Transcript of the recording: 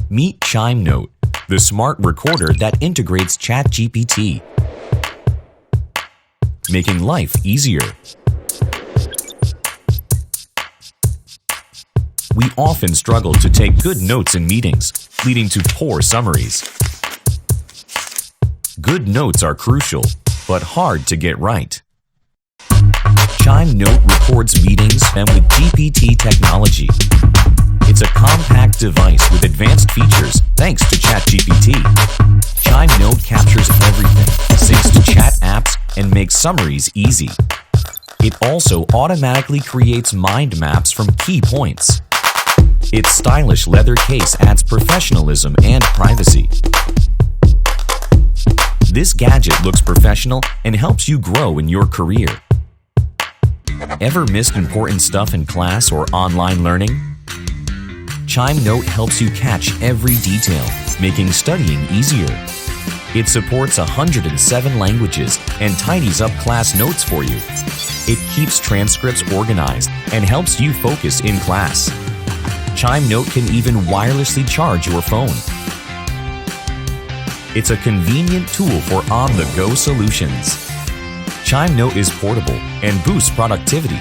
Meet Chime Note, the smart recorder that integrates ChatGPT, making life easier. We often struggle to take good notes in meetings, leading to poor summaries. Good notes are crucial, but hard to get right. Chime Note records meetings and with GPT technology. It's a compact device with advanced features thanks to ChatGPT. Chime Note captures everything, syncs to chat apps, and makes summaries easy. It also automatically creates mind maps from key points. Its stylish leather case adds professionalism and privacy. This gadget looks professional and helps you grow in your career. Ever missed important stuff in class or online learning? Chime Note helps you catch every detail, making studying easier. It supports 107 languages and tidies up class notes for you. It keeps transcripts organized and helps you focus in class. Chime Note can even wirelessly charge your phone. It's a convenient tool for on-the-go solutions. Chime Note is portable and boosts productivity.